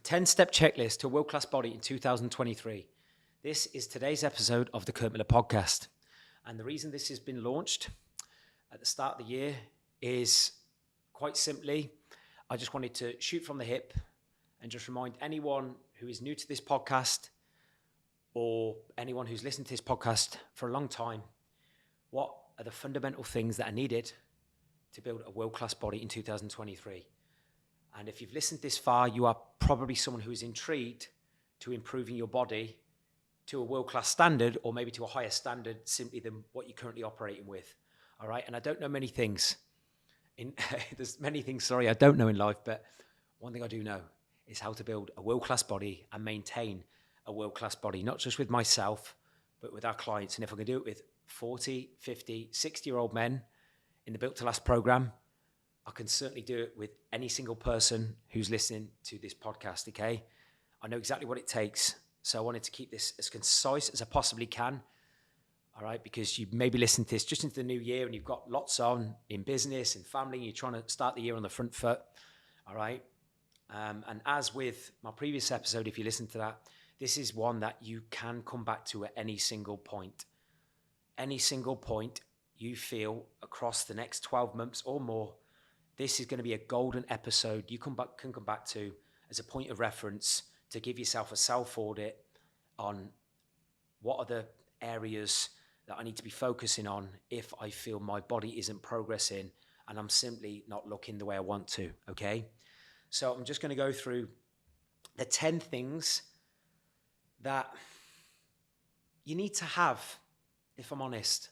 10-step checklist to a world-class body in 2023. This is today's episode of the Kirk Miller Podcast. And the reason this has been launched at the start of the year is quite simply, I just wanted to shoot from the hip and just remind anyone who is new to this podcast or anyone who's listened to this podcast for a long time, what are the fundamental things that are needed to build a world-class body in 2023. And if you've listened this far, you are probably someone who is intrigued to improving your body to a world-class standard, or maybe to a higher standard simply than what you're currently operating with. All right. And I don't know many things there's many things, I don't know in life, but one thing I do know is how to build a world-class body and maintain a world-class body, not just with myself, but with our clients. And if I can do it with 40, 50, 60-year-old men in the Built to Last program, I can certainly do it with any single person who's listening to this podcast, okay? I know exactly what it takes. So I wanted to keep this as concise as I possibly can, all right? Because you maybe listen to this just into the new year and you've got lots on in business and family, and you're trying to start the year on the front foot, all right? And as with my previous episode, if you listen to that, this is one that you can come back to at any single point. Any single point you feel across the next 12 months or more, this is going to be a golden episode you can come back to as a point of reference to give yourself a self-audit on what are the areas that I need to be focusing on if I feel my body isn't progressing and I'm simply not looking the way I want to, okay? So I'm just going to go through the 10 things that you need to have, if I'm honest.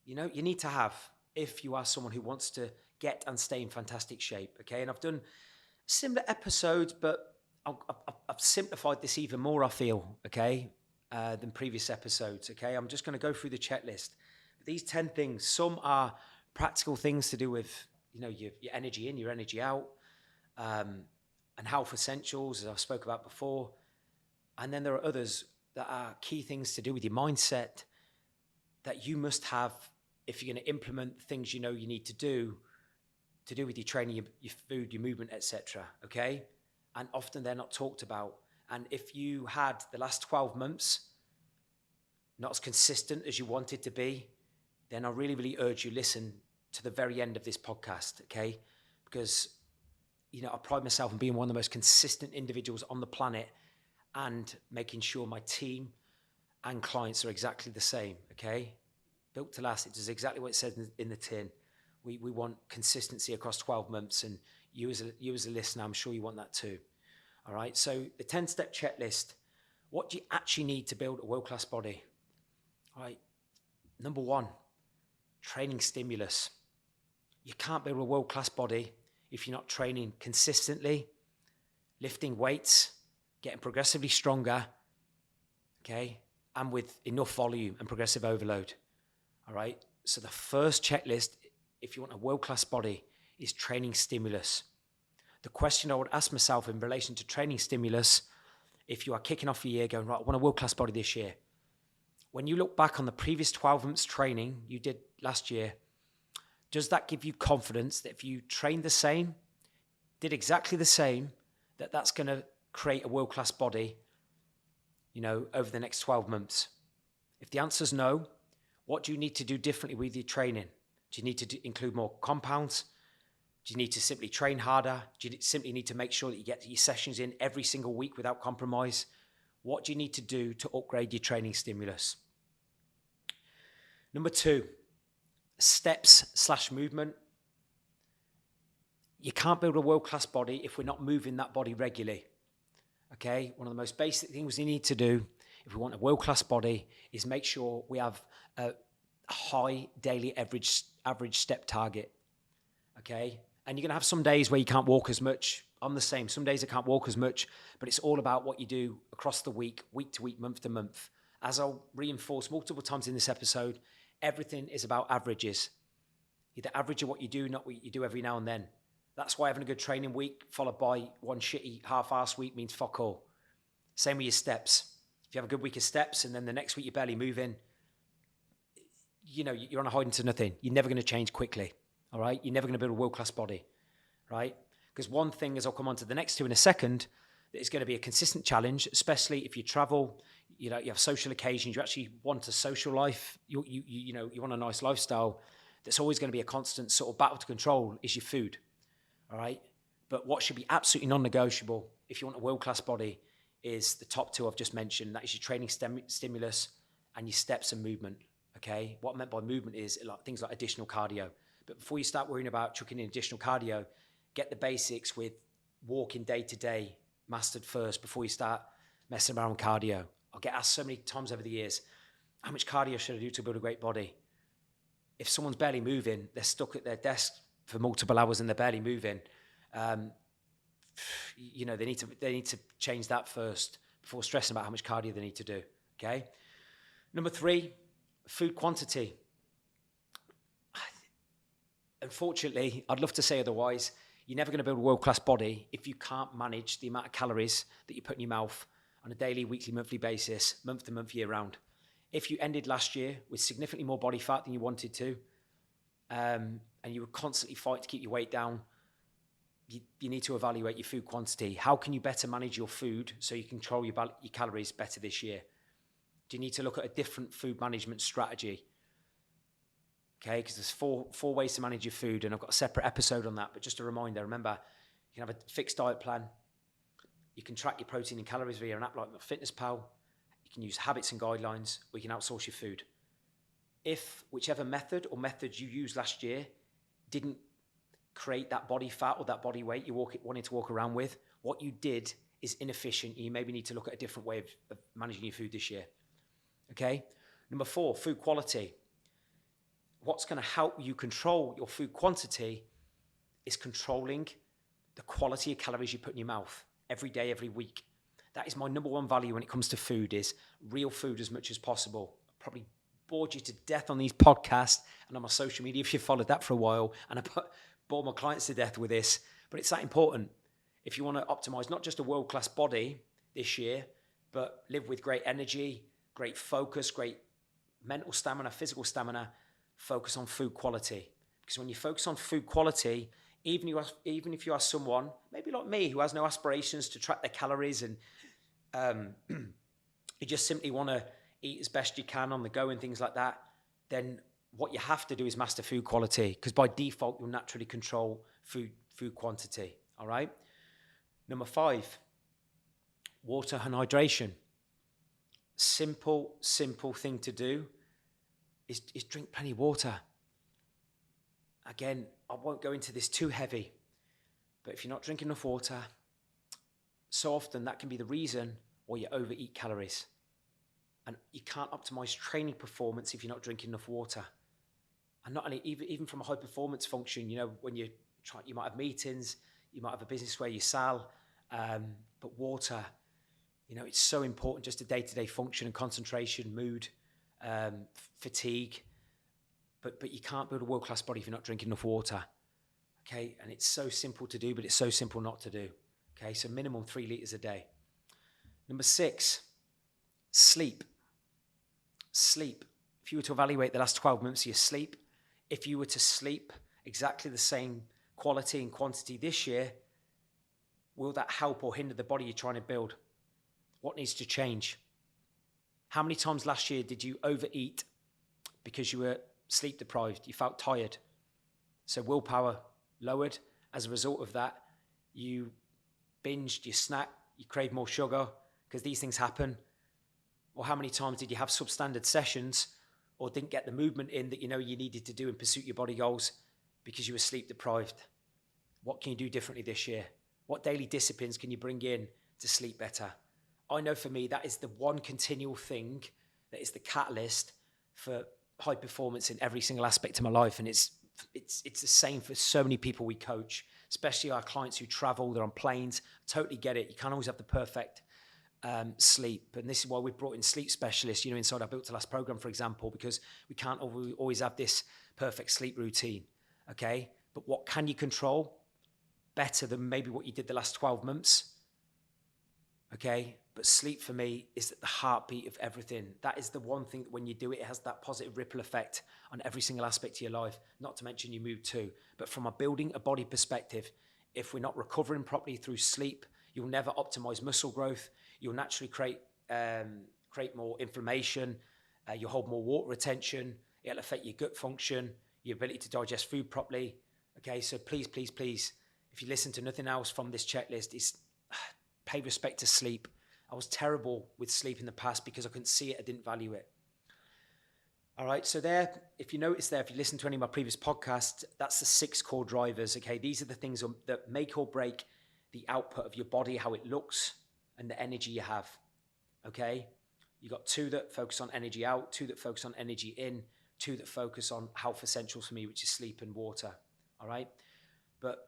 You know, you need to have if you are someone who wants to get and stay in fantastic shape, okay? And I've done similar episodes, but I've simplified this even more, I feel, okay, than previous episodes, okay? I'm just going to go through the checklist. These 10 things, some are practical things to do with, you know, your energy in, your energy out, and health essentials, as I spoke about before. And then there are others that are key things to do with your mindset that you must have if you're going to implement things you know you need to do with your training, your food, your movement, etc. Okay? And often they're not talked about. And if you had the last 12 months not as consistent as you wanted to be, then I really, really urge you listen to the very end of this podcast, okay? Because, you know, I pride myself on being one of the most consistent individuals on the planet and making sure my team and clients are exactly the same, okay? Built to last, it does exactly what it says in the tin. We want consistency across 12 months, and you as a listener, I'm sure you want that too. All right, so the 10-step checklist. What do you actually need to build a world-class body? All right, number one, training stimulus. You can't build a world-class body if you're not training consistently, lifting weights, getting progressively stronger, okay, and with enough volume and progressive overload. All right, so the first checklist, if you want a world-class body, is training stimulus. The question I would ask myself in relation to training stimulus, if you are kicking off your year going, right, I want a world-class body this year. When you look back on the previous 12 months training you did last year, does that give you confidence that if you trained the same, did exactly the same, that's going to create a world-class body, you know, over the next 12 months? If the answer is no, what do you need to do differently with your training? Do you need to include more compounds? Do you need to simply train harder? Do you simply need to make sure that you get your sessions in every single week without compromise? What do you need to do to upgrade your training stimulus? Number two, steps/movement. You can't build a world-class body if we're not moving that body regularly. Okay? One of the most basic things we need to do if we want a world-class body is make sure we have a high daily average step target. Okay? And you're going to have some days where you can't walk as much. I'm the same. Some days I can't walk as much, but it's all about what you do across the week to week, month to month. As I'll reinforce multiple times in this episode, everything is about averages. You're the average of what you do, not what you do every now and then. That's why having a good training week followed by one shitty half-ass week means fuck all. Same with your steps. If you have a good week of steps and then the next week you're barely moving, you know, you're on a hide into nothing. You're never going to change quickly. All right? You're never going to build a world-class body, right? Because one thing, as I'll come on to the next two in a second, that it's going to be a consistent challenge, especially if you travel, you have social occasions, you actually want a social life, you want a nice lifestyle. That's always going to be a constant sort of battle to control is your food. All right. But what should be absolutely non-negotiable if you want a world-class body is the top two I've just mentioned. That is your training stimulus and your steps and movement. Okay. What I meant by movement is things like additional cardio. But before you start worrying about chucking in additional cardio, get the basics with walking day to day mastered first before you start messing around with cardio. I'll get asked so many times over the years, how much cardio should I do to build a great body? If someone's barely moving, they're stuck at their desk for multiple hours and they're barely moving, they need to change that first before stressing about how much cardio they need to do. Okay. Number 3, food quantity. Unfortunately, I'd love to say otherwise. You're never going to build a world-class body if you can't manage the amount of calories that you put in your mouth on a daily, weekly, monthly basis, month to month, year round. If you ended last year with significantly more body fat than you wanted to, and you were constantly fighting to keep your weight down, you need to evaluate your food quantity. How can you better manage your food so you control your calories better this year? Do you need to look at a different food management strategy? Okay, because there's four ways to manage your food, and I've got a separate episode on that. But just a reminder, remember, you can have a fixed diet plan. You can track your protein and calories via an app like MyFitnessPal. You can use habits and guidelines, or you can outsource your food. If whichever method or methods you used last year didn't create that body fat or that body weight you wanted to walk around with, what you did is inefficient. You maybe need to look at a different way of managing your food this year. Okay? Number 4, food quality. What's going to help you control your food quantity is controlling the quality of calories you put in your mouth every day, every week. That is my number 1 value when it comes to food, is real food as much as possible. I probably bored you to death on these podcasts and on my social media if you followed that for a while, and I bored my clients to death with this, but it's that important. If you want to optimize not just a world-class body this year, but live with great energy, great focus, great mental stamina, physical stamina, focus on food quality. Because when you focus on food quality, even if you are someone, maybe like me, who has no aspirations to track their calories and you just simply want to eat as best you can on the go and things like that, then what you have to do is master food quality, because by default, you'll naturally control food quantity. All right? Number 5, water and hydration. Simple thing to do is drink plenty of water. Again, I won't go into this too heavy, but if you're not drinking enough water, so often that can be the reason why you overeat calories. And you can't optimize training performance if you're not drinking enough water. And not only, even from a high performance function, when you might have meetings, you might have a business where you sell, but water, it's so important just to day-to-day function and concentration, mood, fatigue. But you can't build a world-class body if you're not drinking enough water. Okay, and it's so simple to do, but it's so simple not to do. Okay, so minimum 3 liters a day. Number 6, sleep. Sleep. If you were to evaluate the last 12 months of your sleep, if you were to sleep exactly the same quality and quantity this year, will that help or hinder the body you're trying to build? What needs to change? How many times last year did you overeat because you were sleep deprived? You felt tired. So willpower lowered. As a result of that, you binged, you snacked, you craved more sugar, because these things happen. Or how many times did you have substandard sessions or didn't get the movement in that you needed to do in pursuit of your body goals because you were sleep deprived? What can you do differently this year? What daily disciplines can you bring in to sleep better? I know for me, that is the one continual thing that is the catalyst for high performance in every single aspect of my life. And it's the same for so many people we coach, especially our clients who travel, they're on planes. Totally get it. You can't always have the perfect sleep. And this is why we've brought in sleep specialists, inside our Built to Last program, for example, because we can't always have this perfect sleep routine. Okay. But what can you control better than maybe what you did the last 12 months? Okay. But sleep for me is at the heartbeat of everything. That is the one thing that when you do it, it has that positive ripple effect on every single aspect of your life, not to mention your mood too. But from a building a body perspective, if we're not recovering properly through sleep, You'll never optimize muscle growth. You'll naturally create more inflammation. You'll hold more water retention. It'll affect your gut function, your ability to digest food properly. Okay, so please, please, please, if you listen to nothing else from this checklist, is pay respect to sleep. I was terrible with sleep in the past because I couldn't see it. I didn't value it. All right, so there, if you notice there, if you listen to any of my previous podcasts, that's the 6 core drivers, okay? These are the things that make or break the output of your body, how it looks, and the energy you have, okay? You got 2 that focus on energy out, 2 that focus on energy in, 2 that focus on health essentials for me, which is sleep and water, all right? But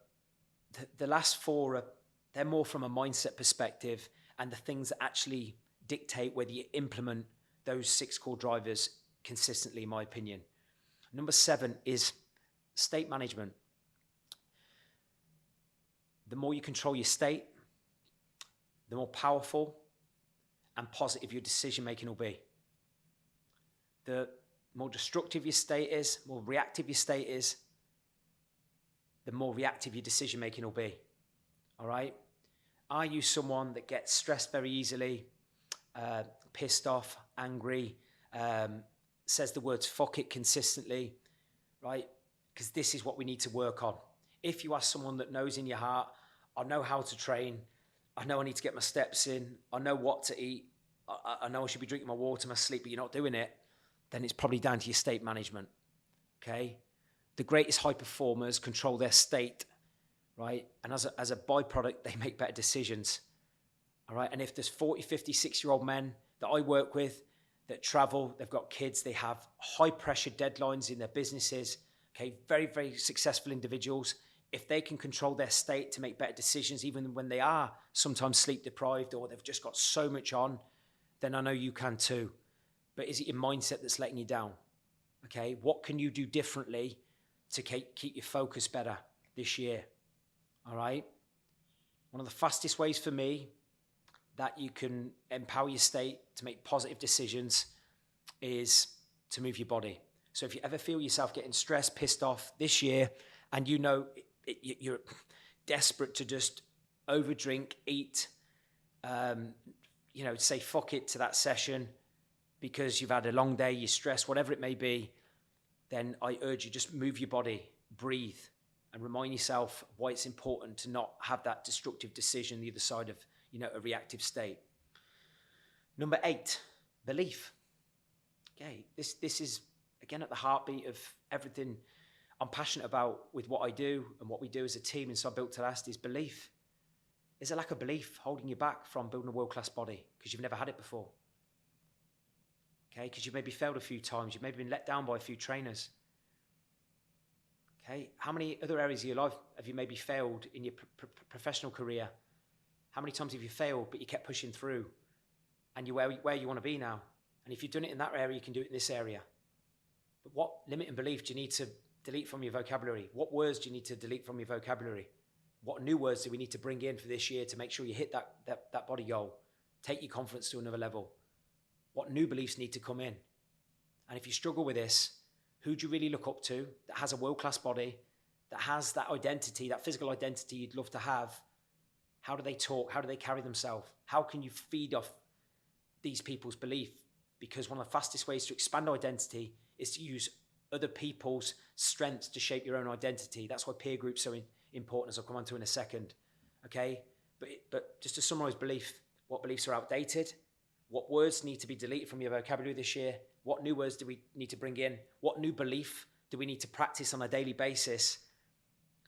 the last 4, they're more from a mindset perspective and the things that actually dictate whether you implement those 6 core drivers consistently, in my opinion. Number 7 is state management. The more you control your state, the more powerful and positive your decision-making will be. The more destructive your state is, more reactive your state is, the more reactive your decision-making will be. All right? Are you someone that gets stressed very easily, pissed off, angry, says the words fuck it consistently, right? Because this is what we need to work on. If you are someone that knows in your heart, I know how to train, I know I need to get my steps in, I know what to eat, I know I should be drinking my water, my sleep, but you're not doing it, then it's probably down to your state management, okay? The greatest high performers control their state, right? And as a byproduct, they make better decisions, all right? And if there's 40, 50, 60-year-old men that I work with that travel, they've got kids, they have high-pressure deadlines in their businesses, okay? Very, very successful individuals. If they can control their state to make better decisions, even when they are sometimes sleep-deprived or they've just got so much on, then I know you can too. But is it your mindset that's letting you down? Okay, what can you do differently to keep your focus better this year? All right? One of the fastest ways for me that you can empower your state to make positive decisions is to move your body. So if you ever feel yourself getting stressed, pissed off this year, and you know you're desperate to just overdrink, eat, say fuck it to that session because you've had a long day, you're stressed, whatever it may be, then I urge you, just move your body, breathe, and remind yourself why it's important to not have that destructive decision the other side of a reactive state. Number 8, belief. Okay, this is, again, at the heartbeat of everything I'm passionate about with what I do and what we do as a team inside Built to Last is belief. Is a lack of belief holding you back from building a world-class body because you've never had it before? Okay, because you've maybe failed a few times. You've maybe been let down by a few trainers. Okay, how many other areas of your life have you maybe failed in your professional career? How many times have you failed, but you kept pushing through and you're where you want to be now? And if you've done it in that area, you can do it in this area. But what limiting belief do you need to delete from your vocabulary? What words do you need to delete from your vocabulary? What new words do we need to bring in for this year to make sure you hit that body goal? Take your confidence to another level. What new beliefs need to come in? And if you struggle with this, who do you really look up to that has a world-class body, that has that identity, that physical identity you'd love to have? How do they talk? How do they carry themselves? How can you feed off these people's belief? Because one of the fastest ways to expand identity is to use other people's strengths to shape your own identity. That's why peer groups are so important, as I'll come on to in a second. Okay? But just to summarize belief, what beliefs are outdated? What words need to be deleted from your vocabulary this year? What new words do we need to bring in? What new belief do we need to practice on a daily basis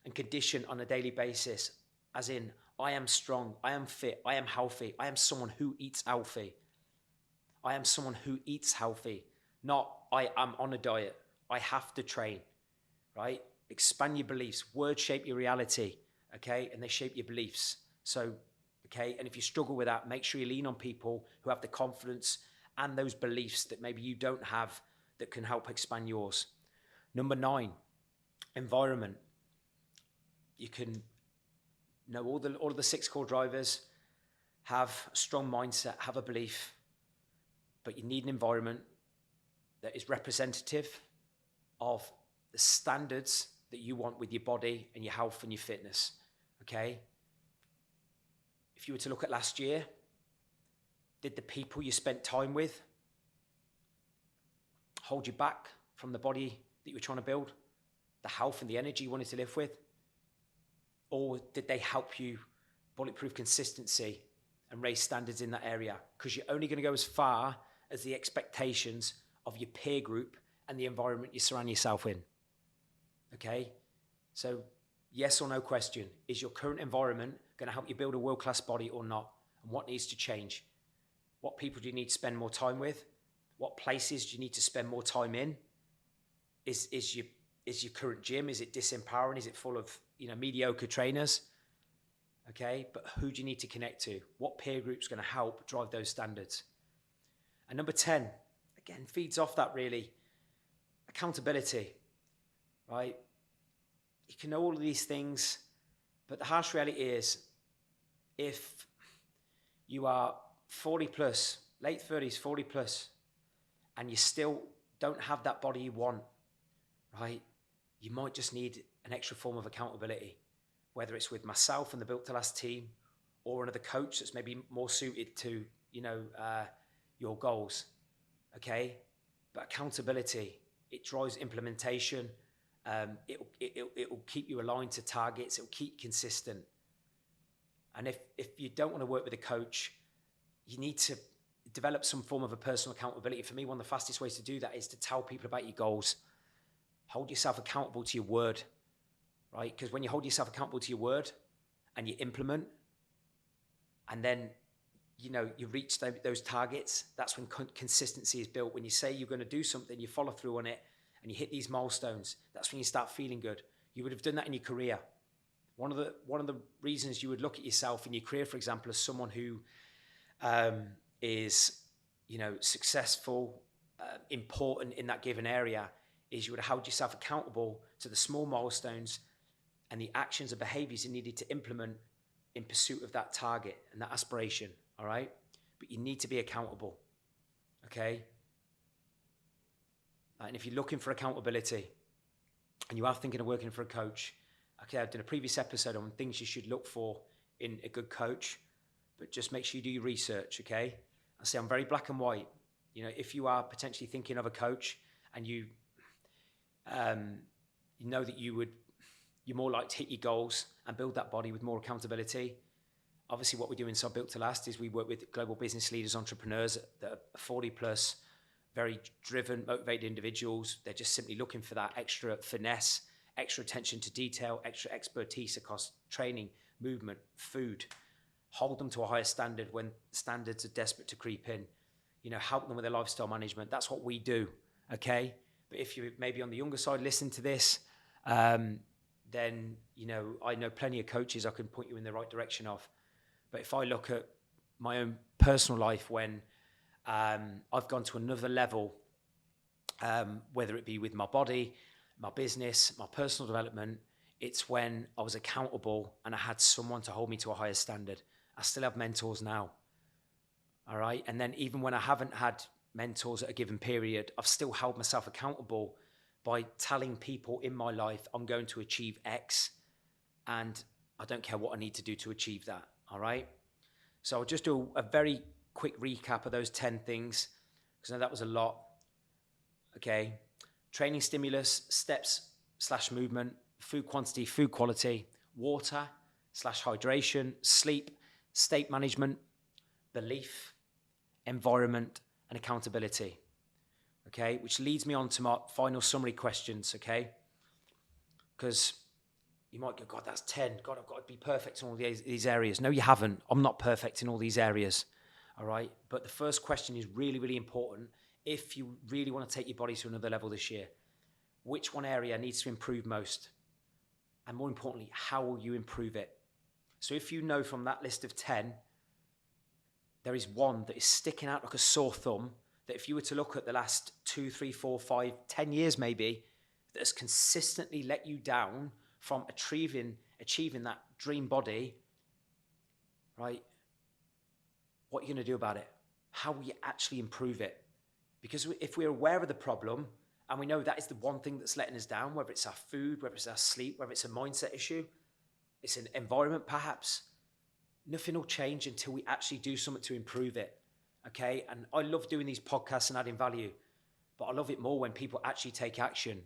and condition on a daily basis? As in, I am strong, I am fit, I am healthy, I am someone who eats healthy. I am someone who eats healthy, not I am on a diet. I have to train, right? Expand your beliefs. Words shape your reality, okay? And they shape your beliefs. So, okay, and if you struggle with that, make sure you lean on people who have the confidence and those beliefs that maybe you don't have that can help expand yours. Number 9, environment. You can know all of the 6 core drivers, have a strong mindset, have a belief, but you need an environment that is representative of the standards that you want with your body and your health and your fitness, okay? if you were to look at last year, did the people you spent time with hold you back from the body that you were trying to build, the health and the energy you wanted to live with? Or did they help you bulletproof consistency and raise standards in that area? Because you're only going to go as far as the expectations of your peer group and the environment you surround yourself in. Okay? So yes or no question, is your current environment going to help you build a world-class body or not? And what needs to change? What people do you need to spend more time with? What places do you need to spend more time in? Is your current gym, is it disempowering? Is it full of mediocre trainers? Okay, but who do you need to connect to? What peer group's going to help drive those standards? And number 10, again, feeds off that really. Accountability, right? You can know all of these things, but the harsh reality is, if you are 40 plus, late 30s, 40 plus, and you still don't have that body you want, right? You might just need an extra form of accountability, whether it's with myself and the Built to Last team, or another coach that's maybe more suited to, your goals, okay? But accountability, it drives implementation. It'll keep you aligned to targets. It'll keep consistent. And if you don't want to work with a coach, you need to develop some form of a personal accountability. For me, one of the fastest ways to do that is to tell people about your goals. Hold yourself accountable to your word, right? Because when you hold yourself accountable to your word and you implement, and then you reach those targets, that's when consistency is built. When you say you're going to do something, you follow through on it, and you hit these milestones, that's when you start feeling good. You would have done that in your career. One of the reasons you would look at yourself in your career, for example, as someone who is successful, important in that given area, is you would have held yourself accountable to the small milestones and the actions and behaviors you needed to implement in pursuit of that target and that aspiration, all right? But you need to be accountable, okay? And if you're looking for accountability and you are thinking of working for a coach, okay, I've done a previous episode on things you should look for in a good coach, but just make sure you do your research, okay? I say I'm very black and white. If you are potentially thinking of a coach and you know that you're more likely to hit your goals and build that body with more accountability. Obviously, what we do inside Built to Last is we work with global business leaders, entrepreneurs that are 40 plus, very driven, motivated individuals. They're just simply looking for that extra finesse, extra attention to detail, extra expertise across training, movement, food. Hold them to a higher standard when standards are desperate to creep in. Help them with their lifestyle management. That's what we do, okay? But if you're maybe on the younger side, listen to this, then, I know plenty of coaches I can point you in the right direction of. But if I look at my own personal life, when I've gone to another level, whether it be with my body, my business, my personal development, it's when I was accountable and I had someone to hold me to a higher standard. I still have mentors now, all right? And then even when I haven't had mentors at a given period, I've still held myself accountable by telling people in my life I'm going to achieve X and I don't care what I need to do to achieve that, all right? So I'll just do a very quick recap of those 10 things, because I know that was a lot, okay? Training stimulus, steps/movement, food quantity, food quality, water/hydration, sleep, state management, belief, environment, and accountability, okay? Which leads me on to my final summary questions, okay? Because you might go, God, that's 10. God, I've got to be perfect in all these areas. No, you haven't. I'm not perfect in all these areas, all right? But the first question is really, really important if you really want to take your body to another level this year. Which one area needs to improve most? And more importantly, how will you improve it? So if you know from that list of 10, there is one that is sticking out like a sore thumb, that if you were to look at the last 2, 3, 4, 5, 10 years maybe, that has consistently let you down from achieving that dream body, right? What are you going to do about it? How will you actually improve it? Because if we're aware of the problem, and we know that is the one thing that's letting us down, whether it's our food, whether it's our sleep, whether it's a mindset issue, it's an environment perhaps, nothing will change until we actually do something to improve it. Okay. And I love doing these podcasts and adding value, but I love it more when people actually take action,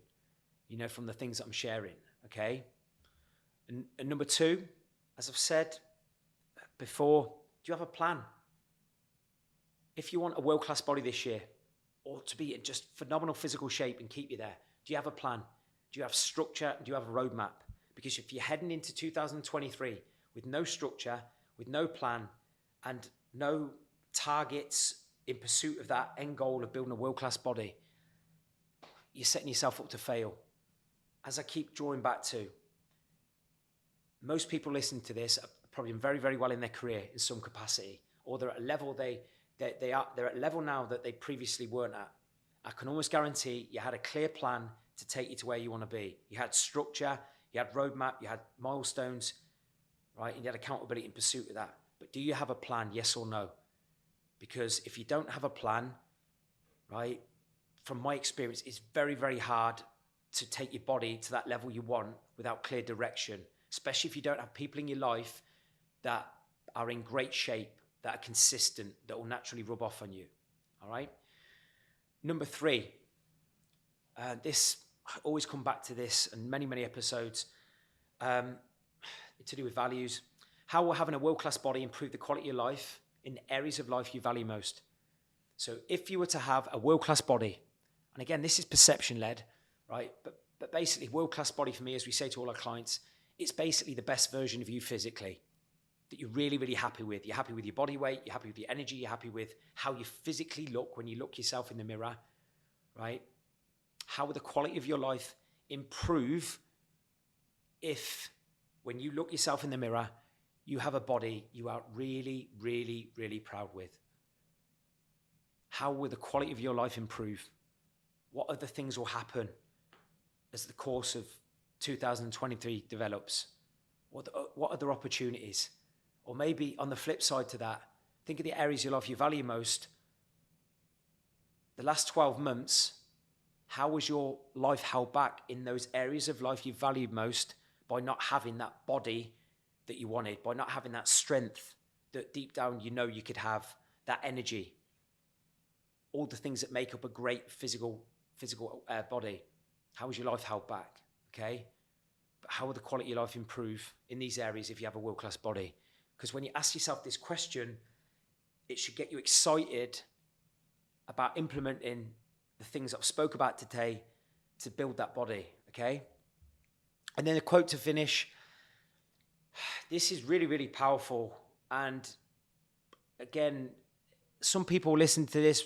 from the things that I'm sharing. Okay. And number two, as I've said before, do you have a plan? If you want a world-class body this year, or to be in just phenomenal physical shape and keep you there, do you have a plan? Do you have structure? Do you have a roadmap? Because if you're heading into 2023 with no structure, with no plan, and no targets in pursuit of that end goal of building a world-class body, you're setting yourself up to fail. As I keep drawing back to, most people listening to this are probably very, very well in their career in some capacity, or they're at a level they're at a level now that they previously weren't at. I can almost guarantee you had a clear plan to take you to where you want to be. You had structure, you had roadmap, you had milestones, right? And you had accountability in pursuit of that. But do you have a plan, yes or no? Because if you don't have a plan, right, from my experience, it's very, very hard to take your body to that level you want without clear direction, especially if you don't have people in your life that are in great shape, that are consistent, that will naturally rub off on you. All right. Number three, this, I always come back to this and many, many episodes to do with values. How will having a world-class body improve the quality of life in areas of life you value most? So if you were to have a world-class body, and again, this is perception-led, right? But basically, world-class body for me, as we say to all our clients, it's basically the best version of you physically that you're really, really happy with. You're happy with your body weight, you're happy with your energy, you're happy with how you physically look when you look yourself in the mirror, right? How will the quality of your life improve if, when you look yourself in the mirror, you have a body you are really, really, really proud with? How will the quality of your life improve? What other things will happen as the course of 2023 develops? What other opportunities? Or maybe on the flip side to that, think of the areas of your life you value most. The last 12 months, how was your life held back in those areas of life you valued most by not having that body that you wanted, by not having that strength that deep down you could have, that energy, all the things that make up a great physical body? How was your life held back? Okay. But how will the quality of your life improve in these areas if you have a world-class body? Because when you ask yourself this question, it should get you excited about implementing the things I've spoke about today to build that body, okay? And then a quote to finish. This is really, really powerful. And again, some people listen to this,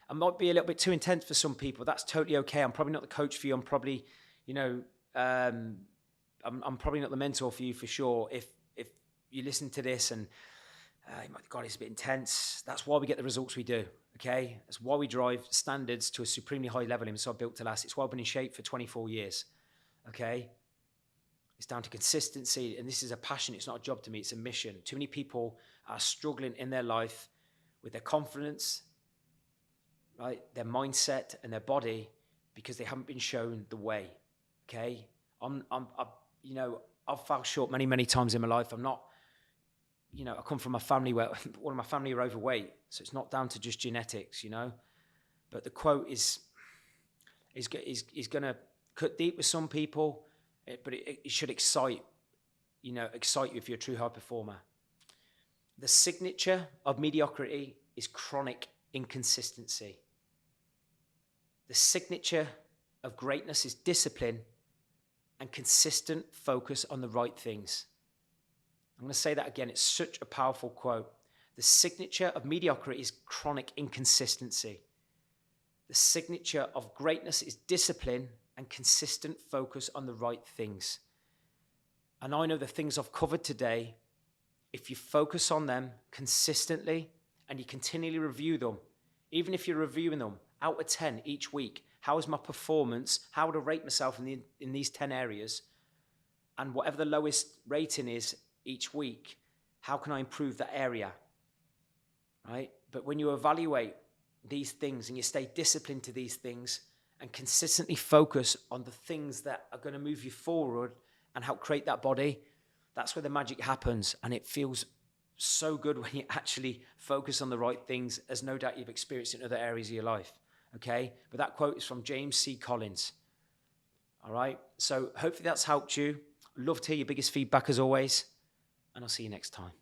I might be a little bit too intense for some people. That's totally okay. I'm probably not the coach for you. I'm probably, I'm probably not the mentor for you for sure. If you listen to this and God, it's a bit intense. That's why we get the results we do. Okay, that's why we drive standards to a supremely high level in So Built to Last. It's why I've been in shape for 24 years. Okay, it's down to consistency, and this is a passion. It's not a job to me. It's a mission. Too many people are struggling in their life with their confidence, right, their mindset, and their body because they haven't been shown the way. Okay, I've fallen short many, many times in my life. I'm not. I come from a family where all of my family are overweight, so it's not down to just genetics, But the quote is going to cut deep with some people, but it should excite you if you're a true high performer. The signature of mediocrity is chronic inconsistency. The signature of greatness is discipline and consistent focus on the right things. I'm going to say that again. It's such a powerful quote. The signature of mediocrity is chronic inconsistency. The signature of greatness is discipline and consistent focus on the right things. And I know the things I've covered today, if you focus on them consistently and you continually review them, even if you're reviewing them out of 10 each week, how is my performance? How would I rate myself in these 10 areas? And whatever the lowest rating is each week, how can I improve that area, right? But when you evaluate these things and you stay disciplined to these things and consistently focus on the things that are going to move you forward and help create that body, That's where the magic happens. And it feels so good when you actually focus on the right things, as no doubt you've experienced in other areas of your life. Okay? But that quote is from James C. Collins. All right? So hopefully that's helped you. Love to hear your biggest feedback as always. And I'll see you next time.